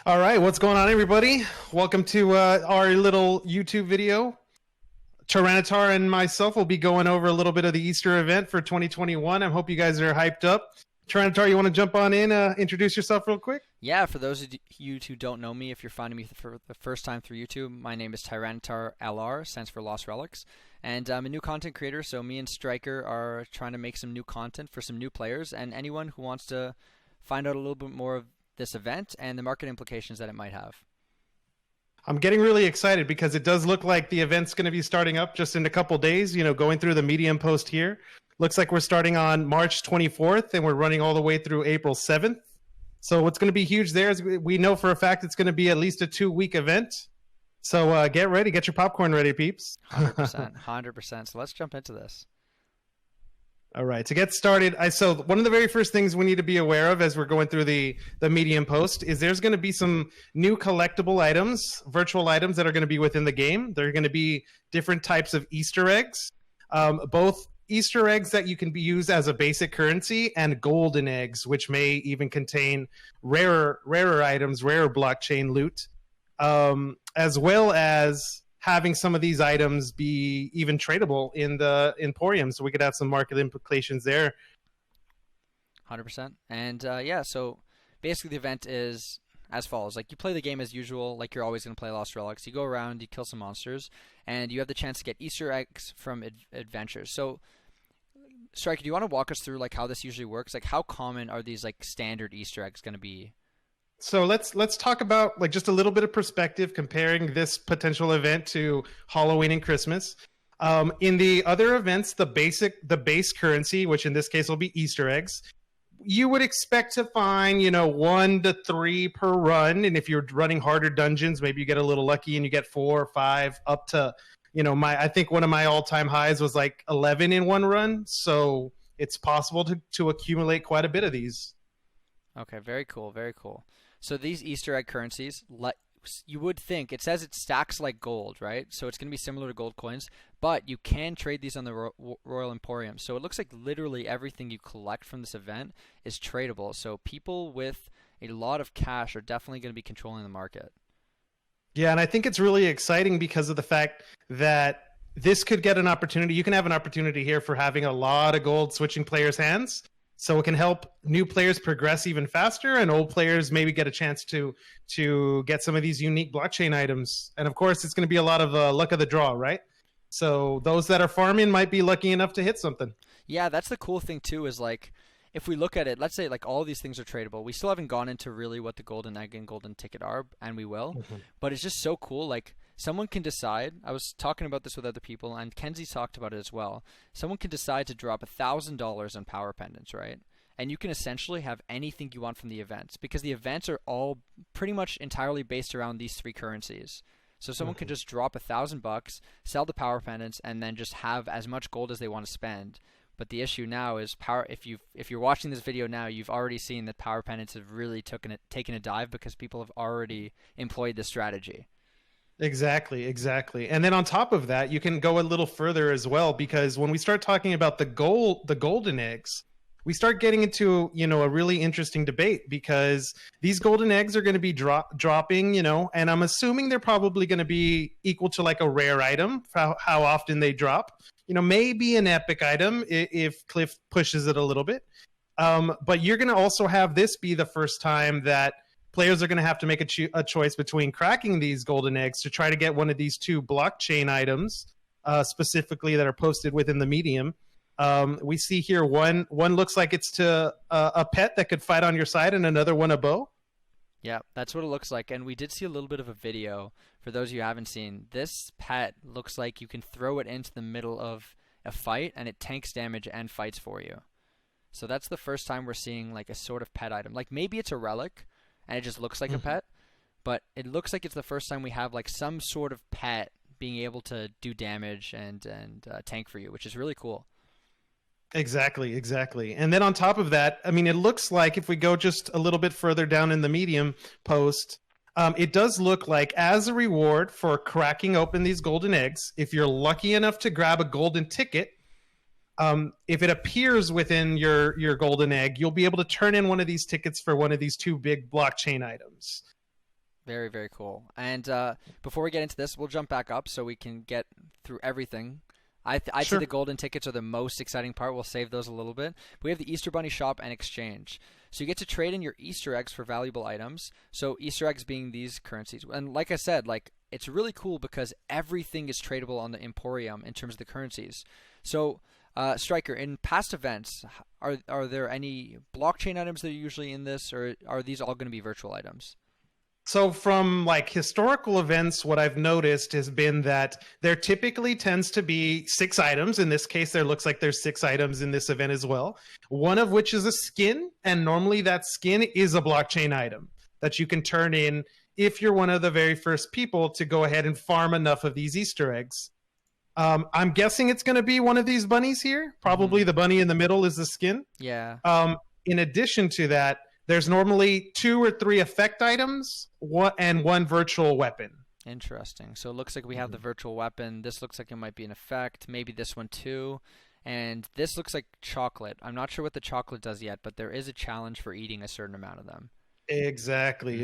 All right, what's going on, everybody? Welcome to our little YouTube video. Tyranitar and myself will be going over a little bit of the Easter event for 2021. I hope you guys are hyped up. Tyranitar, you want to jump on in, introduce yourself real quick? Yeah, for those of you who don't know me, if you're finding me for the first time through YouTube, my name is TyranitarLR, stands for Lost Relics, and I'm a new content creator, so me and Striker are trying to make some new content for some new players, and anyone who wants to find out a little bit more of this event and the market implications that it might have. I'm getting really excited because it does look like the event's going to be starting up just in a couple days, going through the Medium post here. Looks like we're starting on March 24th, and we're running all the way through April 7th. So what's going to be huge there is we know for a fact it's going to be at least a 2-week event. So get ready. Get your popcorn ready, peeps. 100%. 100%. So let's jump into this. All right. To get started, so one of the very first things we need to be aware of as we're going through the Medium post is there's going to be some new collectible items, virtual items that are going to be within the game. There are going to be different types of Easter eggs, both Easter eggs that you can use as a basic currency and golden eggs, which may even contain rarer items, rarer blockchain loot, as well as having some of these items be even tradable in the Emporium, so we could have some market implications there. 100%. And yeah, so basically the event is as follows. Like, you play the game as usual, like you're always going to play Lost Relics. You go around, you kill some monsters, and you have the chance to get Easter eggs from adventures. So, Striker, do you want to walk us through like how this usually works? Like, how common are these like standard Easter eggs going to be? So let's talk about like just a little bit of perspective comparing this potential event to Halloween and Christmas. In the other events, the base currency, which in this case will be Easter eggs, you would expect to find 1 to 3 per run, and if you're running harder dungeons, maybe you get a little lucky and you get 4 or 5 up to I think one of my all-time highs was like 11 in one run, so it's possible to accumulate quite a bit of these. Okay, very cool, very cool. So these Easter egg currencies, you would think, it says it stacks like gold, right? So it's going to be similar to gold coins, but you can trade these on the Royal Emporium. So it looks like literally everything you collect from this event is tradable. So people with a lot of cash are definitely going to be controlling the market. Yeah, and I think it's really exciting because of the fact that this could get an opportunity. You can have an opportunity here for having a lot of gold switching players' hands. So it can help new players progress even faster, and old players maybe get a chance to get some of these unique blockchain items. And of course, it's going to be a lot of luck of the draw, right? So those that are farming might be lucky enough to hit something. Yeah, that's the cool thing too, is like, if we look at it, let's say like all of these things are tradable. We still haven't gone into really what the golden egg and golden ticket are, and we will. Mm-hmm. But it's just so cool. Like, someone can decide. I was talking about this with other people, and Kenzie talked about it as well. Someone can decide to drop $1,000 on power pendants, right? And you can essentially have anything you want from the events, because the events are all pretty much entirely based around these 3 currencies. So someone can just drop $1,000, sell the power pendants, and then just have as much gold as they want to spend. But the issue now is if you're watching this video now, you've already seen that power pendants have really taken a dive because people have already employed this strategy. Exactly. And then on top of that, you can go a little further as well, because when we start talking about the golden eggs, we start getting into a really interesting debate, because these golden eggs are going to be dropping, and I'm assuming they're probably going to be equal to like a rare item for how often they drop. Maybe an epic item if Cliff pushes it a little bit. But you're going to also have this be the first time that players are going to have to make a choice between cracking these golden eggs to try to get one of these 2 blockchain items, specifically that are posted within the Medium. We see here one looks like it's to a pet that could fight on your side, and another one a bow. Yeah, that's what it looks like. And we did see a little bit of a video. For those of you who haven't seen, this pet looks like you can throw it into the middle of a fight, and it tanks damage and fights for you. So that's the first time we're seeing like a sort of pet item. Like, maybe it's a relic, and it just looks like a pet, but it looks like it's the first time we have like some sort of pet being able to do damage and tank for you, which is really cool. Exactly. And then on top of that, I mean, it looks like if we go just a little bit further down in the Medium post, it does look like as a reward for cracking open these golden eggs, if you're lucky enough to grab a golden ticket, if it appears within your golden egg, you'll be able to turn in one of these tickets for one of these 2 big blockchain items. Very, very cool. And before we get into this, we'll jump back up so we can get through everything. I'd say Sure. the golden tickets are the most exciting part. We'll save those a little bit. But we have the Easter Bunny shop and exchange. So you get to trade in your Easter eggs for valuable items. So Easter eggs being these currencies. And like I said, like it's really cool because everything is tradable on the Emporium in terms of the currencies. So Striker, in past events, are there any blockchain items that are usually in this, or are these all going to be virtual items? So from like historical events, what I've noticed has been that there typically tends to be 6 items. In this case, there looks like there's 6 items in this event as well. One of which is a skin, and normally that skin is a blockchain item that you can turn in if you're one of the very first people to go ahead and farm enough of these Easter eggs. I'm guessing it's going to be one of these bunnies here. Probably the bunny in the middle is the skin. Yeah. In addition to that, there's normally 2 or 3 effect items and 1 virtual weapon. Interesting. So it looks like we have the virtual weapon. This looks like it might be an effect. Maybe this one too. And this looks like chocolate. I'm not sure what the chocolate does yet, but there is a challenge for eating a certain amount of them. Exactly.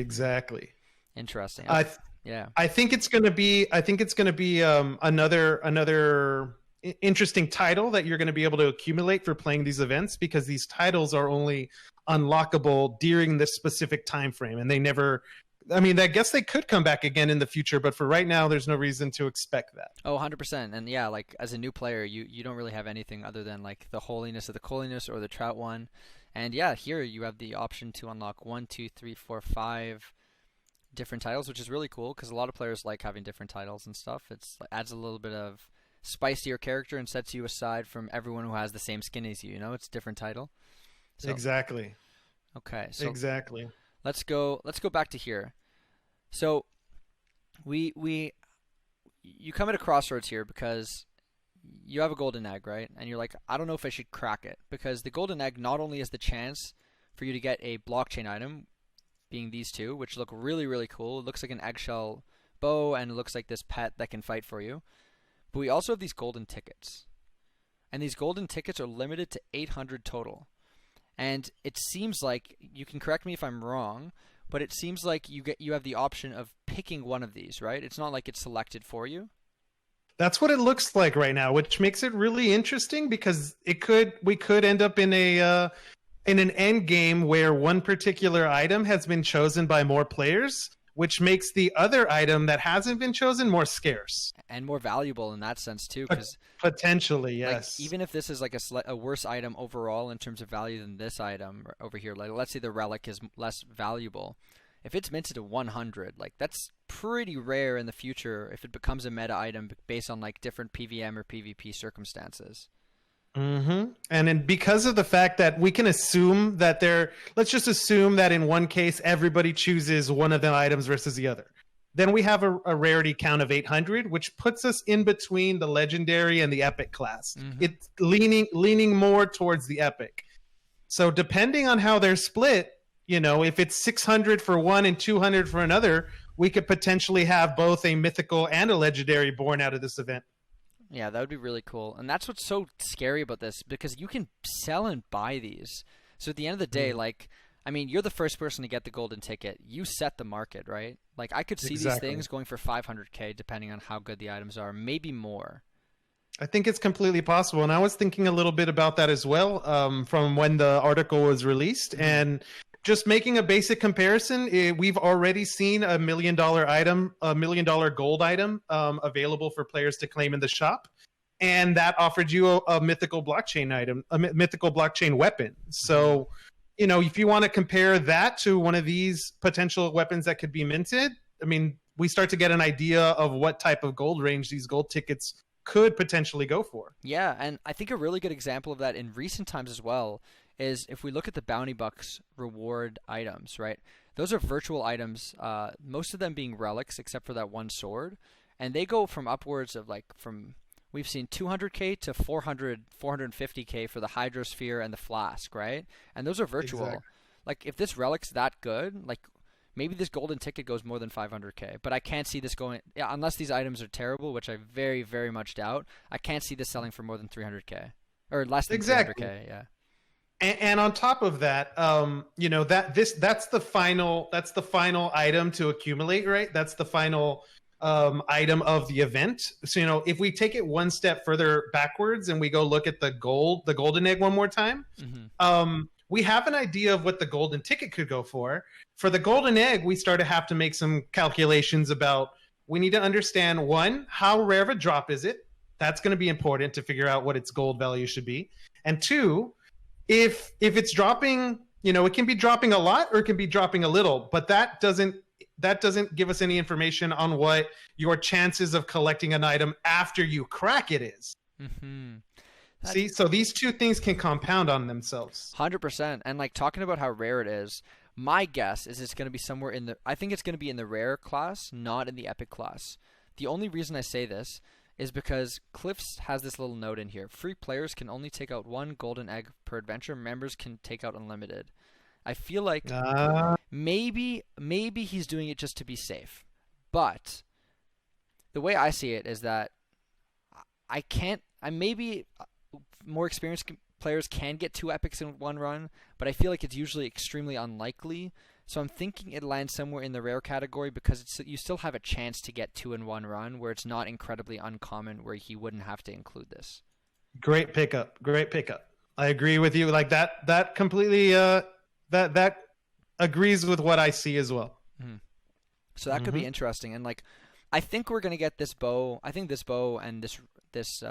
Interesting. Yeah. I think it's going to be. Another interesting title that you're going to be able to accumulate for playing these events, because these titles are only unlockable during this specific time frame, and they never. I mean, I guess they could come back again in the future, but for right now, there's no reason to expect that. Oh, 100%. And yeah, like as a new player, you don't really have anything other than like the holiness of the coliness or the trout one. And yeah, here you have the option to unlock 1, 2, 3, 4, 5 different titles, which is really cool because a lot of players like having different titles and stuff. It adds a little bit of spice to your character and sets you aside from everyone who has the same skin as you. You know, it's a different title. So, exactly. Okay. So exactly. Let's go back to here. So you come at a crossroads here because you have a golden egg, right? And you're like, I don't know if I should crack it, because the golden egg not only is the chance for you to get a blockchain item, being these 2, which look really, really cool. It looks like an eggshell bow, and it looks like this pet that can fight for you. But we also have these golden tickets. And these golden tickets are limited to 800 total. And it seems like, you can correct me if I'm wrong, but it seems like you have the option of picking one of these, right? It's not like it's selected for you. That's what it looks like right now, which makes it really interesting, because we could end up in an end game where one particular item has been chosen by more players, which makes the other item that hasn't been chosen more scarce and more valuable in that sense too, because potentially, yes. Like, even if this is like a worse item overall in terms of value than this item over here, like let's say the relic is less valuable, if it's minted to 100, like that's pretty rare in the future if it becomes a meta item based on like different PVM or PvP circumstances. And then because of the fact that we can assume that let's just assume that in one case everybody chooses one of the items versus the other. Then we have a rarity count of 800, which puts us in between the legendary and the epic class. It's leaning more towards the epic. So depending on how they're split, you know, if it's 600 for one and 200 for another, we could potentially have both a mythical and a legendary born out of this event. Yeah, that would be really cool. And that's what's so scary about this, because you can sell and buy these. So at the end of the day, like, I mean, you're the first person to get the golden ticket. You set the market, right? Like, I could see these things going for 500K depending on how good the items are, maybe more. I think it's completely possible. And I was thinking a little bit about that as well, from when the article was released. And just making a basic comparison, we've already seen $1 million item, $1 million gold item available for players to claim in the shop. And that offered you a mythical blockchain item, a mythical blockchain weapon. So, you know, if you want to compare that to one of these potential weapons that could be minted, I mean, we start to get an idea of what type of gold range these gold tickets could potentially go for. Yeah, and I think a really good example of that in recent times as well is if we look at the Bounty Bucks reward items, right? Those are virtual items, most of them being relics except for that one sword. And they go from upwards of we've seen 200K to 450K for the Hydrosphere and the Flask, right? And those are virtual. Exactly. Like, if this relic's that good, like, maybe this golden ticket goes more than 500K. But I can't see this going, unless these items are terrible, which I very, very much doubt, I can't see this selling for more than 300K. Or less than 300K, yeah. And on top of that, that's the final item to accumulate, right? That's the final item of the event. So if we take it one step further backwards and we go look at the golden egg one more time, we have an idea of what the golden ticket could go for. For the golden egg, we start to have to make some calculations about. We need to understand, one, how rare of a drop is it? That's going to be important to figure out what its gold value should be. And two, if it's dropping, it can be dropping a lot or it can be dropping a little, but that doesn't give us any information on what your chances of collecting an item after you crack it is. See, so these two things can compound on themselves. 100%. And like talking about how rare it is, my guess is it's going to be somewhere I think it's going to be in the rare class, not in the epic class. The only reason I say this is because Cliffs has this little note in here. Free players can only take out one golden egg per adventure. Members can take out unlimited. I feel like maybe he's doing it just to be safe. But the way I see it is that maybe more experienced players can get 2 epics in one run, but I feel like it's usually extremely unlikely. So I'm thinking it lands somewhere in the rare category because you still have a chance to get 2 in one run where it's not incredibly uncommon where he wouldn't have to include this. Great pickup. I agree with you. Like that completely that agrees with what I see as well. So that could be interesting. And like I think we're going to get this bow. I think this bow and this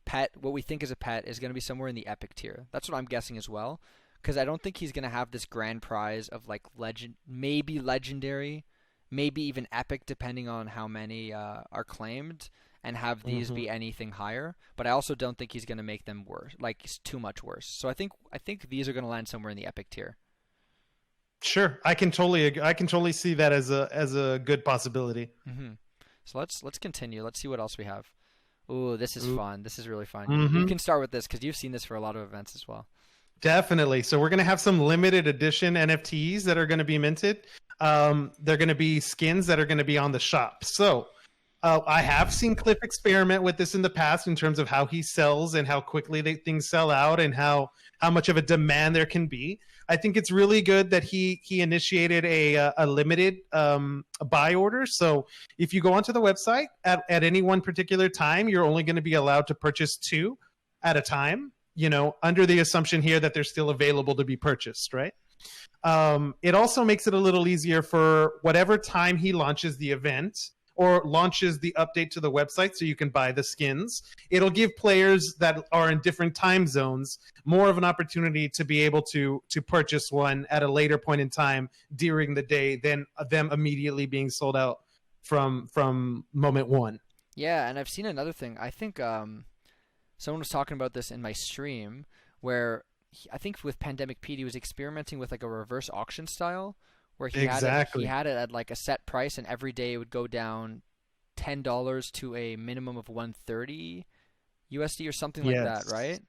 pet, what we think is a pet, is going to be somewhere in the epic tier. That's what I'm guessing as well. Because I don't think he's going to have this grand prize of like maybe legendary, maybe even epic, depending on how many are claimed, and have these be anything higher. But I also don't think he's going to make them worse, like too much worse. So I think these are going to land somewhere in the epic tier. Sure, I can totally see that as a good possibility. So let's continue. Let's see what else we have. Ooh, this is fun. This is really fun. You can start with this because you've seen this for a lot of events as well. Definitely. So we're going to have some limited edition NFTs that are going to be minted. They're going to be skins that are going to be on the shop. So I have seen Cliff experiment with this in the past in terms of how he sells and how quickly things sell out and how much of a demand there can be. I think it's really good that he initiated a limited buy order. So if you go onto the website at any one particular time, you're only going to be allowed to purchase 2 at a time. Under the assumption here that they're still available to be purchased, right? It also makes it a little easier for whatever time he launches the event or launches the update to the website so you can buy the skins. It'll give players that are in different time zones more of an opportunity to be able to purchase one at a later point in time during the day than them immediately being sold out from moment one. Yeah, and I've seen another thing. I think someone was talking about this in my stream where I think with Pandemic Pete, he was experimenting with like a reverse auction style where he had it at like a set price and every day it would go down $10 to a minimum of $130 USD or something like that, right?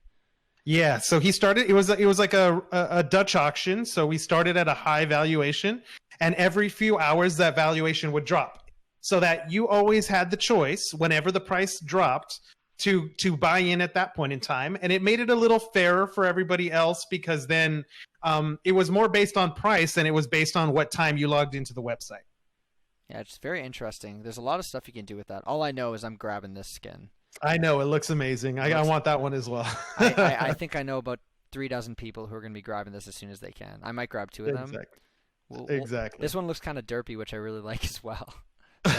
Yeah, so he started, it was like a Dutch auction, so we started at a high valuation and every few hours that valuation would drop so that you always had the choice whenever the price dropped to buy in at that point in time. And it made it a little fairer for everybody else because then it was more based on price than it was based on what time you logged into the website. Yeah, it's very interesting. There's a lot of stuff you can do with that. All I know is I'm grabbing this skin. I know, it looks amazing. I want that one as well. I think I know about 36 people who are going to be grabbing this as soon as they can. I might grab 2 of them. Exactly. This one looks kind of derpy, which I really like as well. So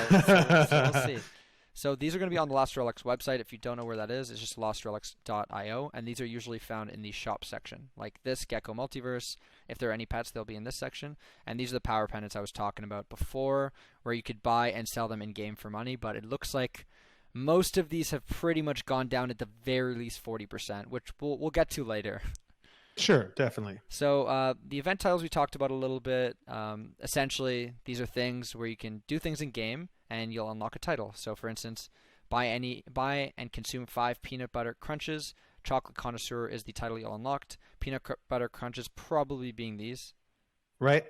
we'll see. So these are going to be on the Lost Relics website. If you don't know where that is, it's just lostrelics.io, and these are usually found in the shop section. Like this, Gecko Multiverse, if there are any pets, they'll be in this section. And these are the power pendants I was talking about before, where you could buy and sell them in-game for money, but it looks like most of these have pretty much gone down at the very least 40%, which we'll get to later. Sure, definitely. So the event titles we talked about a little bit. Essentially, these are things where you can do things in game and you'll unlock a title. So, for instance, buy and consume 5 peanut butter crunches. Chocolate connoisseur is the title you'll unlock. Peanut butter crunches probably being these. Right.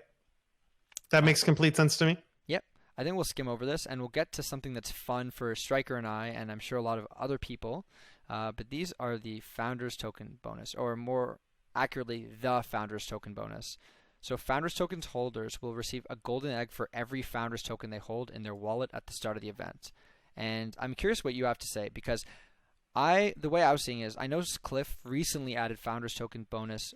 That makes complete sense to me. Yep. I think we'll skim over this and we'll get to something that's fun for Striker and I, and I'm sure a lot of other people. But these are the Founders Token bonus, or more accurately the Founders Token bonus. So Founders Tokens holders will receive a golden egg for every Founders Token they hold in their wallet at the start of the event. And I'm curious what you have to say, because the way I was seeing it is, I noticed Cliff recently added Founders Token bonus,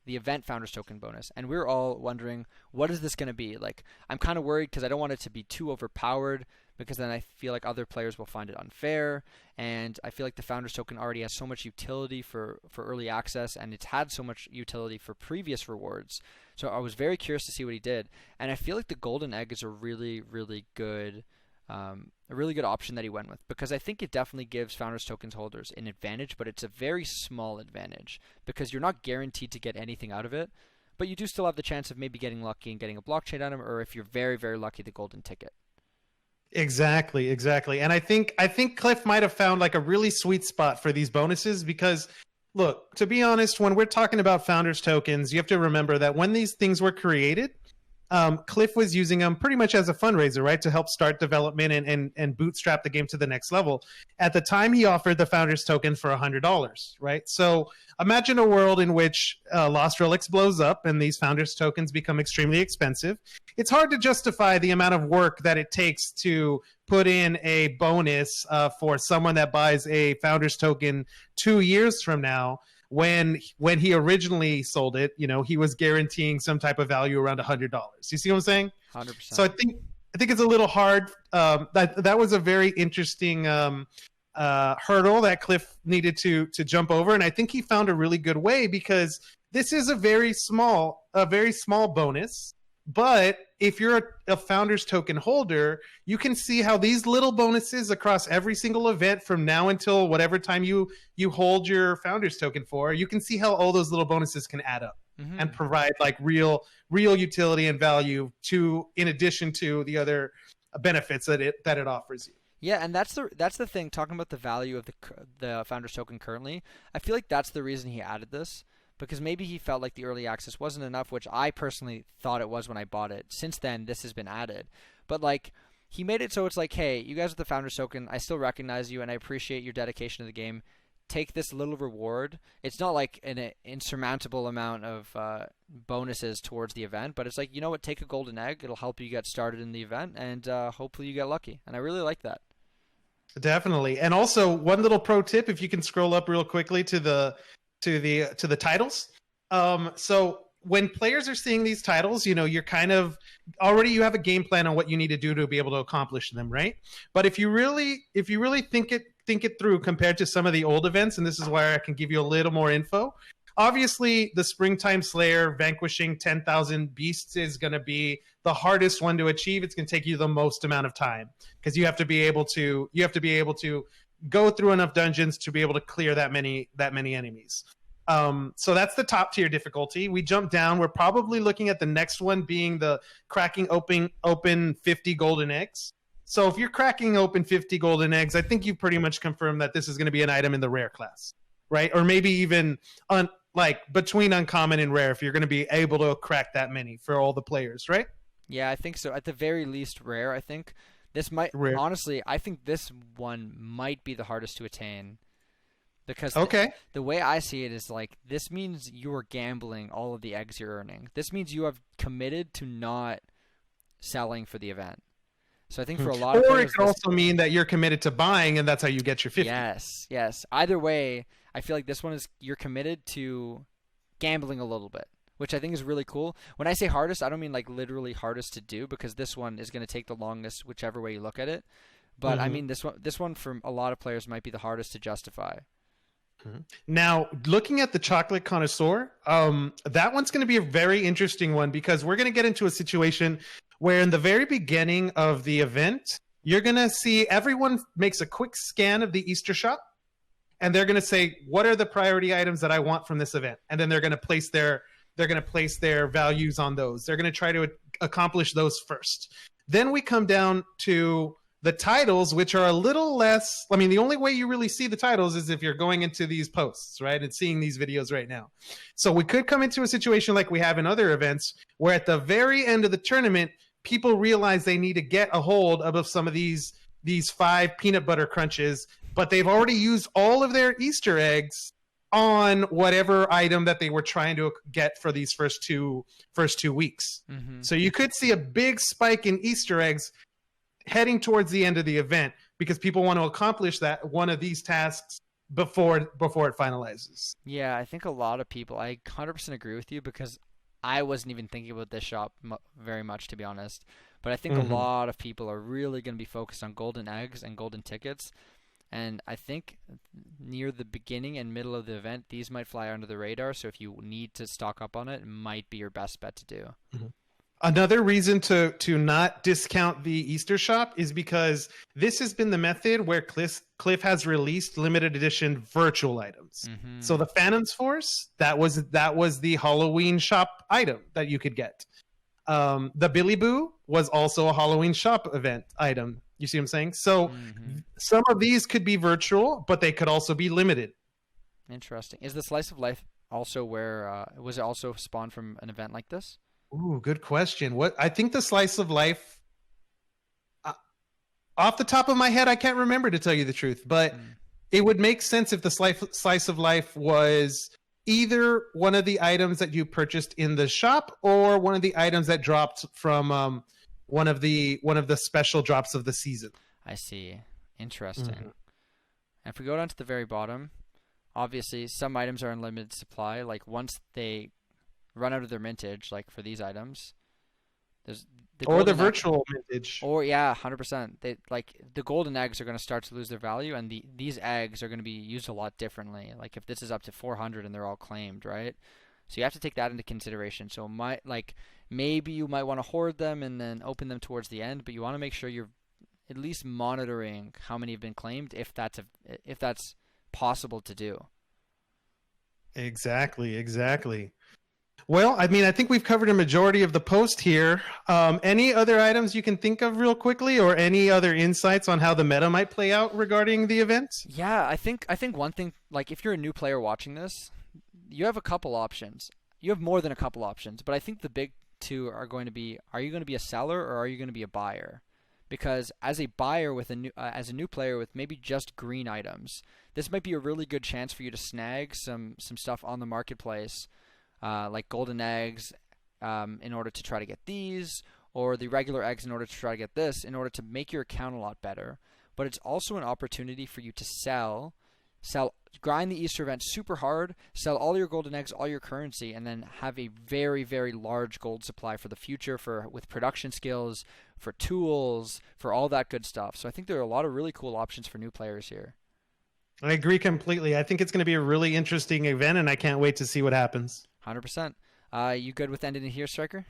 the event Founders Token bonus, and we're all wondering, what is this going to be? Like, I'm kind of worried because I don't want it to be too overpowered, because then I feel like other players will find it unfair, and I feel like the Founders Token already has so much utility for early access, and it's had so much utility for previous rewards. So I was very curious to see what he did, and I feel like the golden egg is a really, really good option that he went with, because I think it definitely gives Founders Tokens holders an advantage, but it's a very small advantage because you're not guaranteed to get anything out of it, but you do still have the chance of maybe getting lucky and getting a blockchain item, or if you're very, very lucky, the golden ticket. Exactly. And I think Cliff might have found like a really sweet spot for these bonuses, because look, to be honest, when we're talking about Founders Tokens, you have to remember that when these things were created, Cliff was using them pretty much as a fundraiser, right, to help start development and bootstrap the game to the next level. At the time, he offered the Founders Token for $100, right? So imagine a world in which Lost Relics blows up and these Founders Tokens become extremely expensive. It's hard to justify the amount of work that it takes to put in a bonus for someone that buys a Founders Token 2 years from now. When he originally sold it, he was guaranteeing some type of value around $100. You see what I'm saying? 100%. So I think it's a little hard. That was a very interesting hurdle that Cliff needed to jump over, and I think he found a really good way, because this is a very small bonus. But if you're a Founders Token holder, you can see how these little bonuses across every single event from now until whatever time you hold your Founders Token for, you can see how all those little bonuses can add up and provide like real utility and value in addition to the other benefits that it offers you. Yeah, and that's the thing. Talking about the value of the Founders Token currently, I feel like that's the reason he added this. Because maybe he felt like the early access wasn't enough, which I personally thought it was when I bought it. Since then, this has been added. But like, he made it so it's like, hey, you guys with the Founders Token, I still recognize you and I appreciate your dedication to the game. Take this little reward. It's not like an insurmountable amount of bonuses towards the event, but it's like, you know what, take a golden egg. It'll help you get started in the event, and hopefully you get lucky. And I really like that. Definitely. And also, one little pro tip, if you can scroll up real quickly to the titles. So when players are seeing these titles, you're kind of already, you have a game plan on what you need to do to be able to accomplish them, right? But if you really think it through compared to some of the old events, and this is where I can give you a little more info. Obviously, the Springtime Slayer vanquishing 10,000 beasts is going to be the hardest one to achieve. It's going to take you the most amount of time, because you have to be able to go through enough dungeons to be able to clear that many enemies. So that's the top tier difficulty. We jump down. We're probably looking at the next one being the cracking open 50 golden eggs. So if you're cracking open 50 golden eggs, I think you pretty much confirmed that this is going to be an item in the rare class, right? Or maybe even between uncommon and rare, if you're going to be able to crack that many for all the players, right? Yeah, I think so. At the very least, rare, I think. This might, honestly, I think this one might be the hardest to attain, because the way I see it is like, this means you're gambling all of the eggs you're earning. This means you have committed to not selling for the event. So I think for a lot of players, it could also mean that you're committed to buying, and that's how you get your 50. Yes. Either way, I feel like this one is, you're committed to gambling a little bit, which I think is really cool. When I say hardest, I don't mean like literally hardest to do, because this one is going to take the longest, whichever way you look at it. But I mean, this one for a lot of players might be the hardest to justify. Now, looking at the Chocolate Connoisseur, that one's going to be a very interesting one, because we're going to get into a situation where in the very beginning of the event, you're going to see everyone makes a quick scan of the Easter shop, and they're going to say, what are the priority items that I want from this event? And then they're going to place their values on those. They're going to try to accomplish those first. Then we come down to the titles, which are a little less. I mean, the only way you really see the titles is if you're going into these posts, right, and seeing these videos right now. So we could come into a situation like we have in other events, where at the very end of the tournament, people realize they need to get a hold of some of these 5 peanut butter crunches, but they've already used all of their Easter eggs on whatever item that they were trying to get for these first two weeks. Mm-hmm. So you could see a big spike in Easter eggs heading towards the end of the event because people want to accomplish that one of these tasks before it finalizes. Yeah, I think a lot of people, I 100% agree with you because I wasn't even thinking about this shop very much, to be honest. But I think a lot of people are really going to be focused on golden eggs and golden tickets. And I think near the beginning and middle of the event, these might fly under the radar. So if you need to stock up on it, it might be your best bet to do. Another reason to not discount the Easter shop is because this has been the method where Cliff has released limited edition virtual items. So the Phantom's Force, that was the Halloween shop item that you could get. The Billy Boo was also a Halloween shop event item. You see what I'm saying? So some of these could be virtual, but they could also be limited. Interesting. Is the Slice of Life also where was it also spawned from an event like this? Ooh, good question. What I think the Slice of Life, off the top of my head, I can't remember, to tell you the truth, but it would make sense if the Slice of Life was either one of the items that you purchased in the shop or one of the items that dropped from one of the special drops of the season. I see. Interesting. And if we go down to the very bottom, obviously some items are in limited supply. Like once they run out of their mintage, like for these items, there's the virtual mintage. Or yeah, 100%. They like the golden eggs are going to start to lose their value, and these eggs are going to be used a lot differently. Like if this is up to 400 and they're all claimed, right? So you have to take that into consideration. So maybe you might want to hoard them and then open them towards the end, but you want to make sure you're at least monitoring how many have been claimed, if that's possible to do. Exactly. Well, I mean, I think we've covered a majority of the post here. Any other items you can think of real quickly, or any other insights on how the meta might play out regarding the event? Yeah, I think one thing, like if you're a new player watching this, you have a couple options. You have more than a couple options, but I think the big two are going to be: are you going to be a seller or are you going to be a buyer? Because as a buyer with as a new player with maybe just green items, this might be a really good chance for you to snag some stuff on the marketplace. Like golden eggs in order to try to get these, or the regular eggs in order to try to get this, in order to make your account a lot better. But it's also an opportunity for you to sell, grind the Easter event super hard, sell all your golden eggs, all your currency, and then have a very, very large gold supply for the future, with production skills, for tools, for all that good stuff. So I think there are a lot of really cool options for new players here. I agree completely. I think it's going to be a really interesting event, and I can't wait to see what happens. 100%. You good with ending it here, Striker?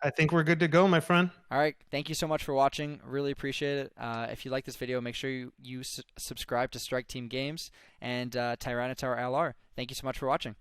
I think we're good to go, my friend. All right. Thank you so much for watching. Really appreciate it. If you like this video, make sure you subscribe to Strike Team Games and TyranitarLR. Thank you so much for watching.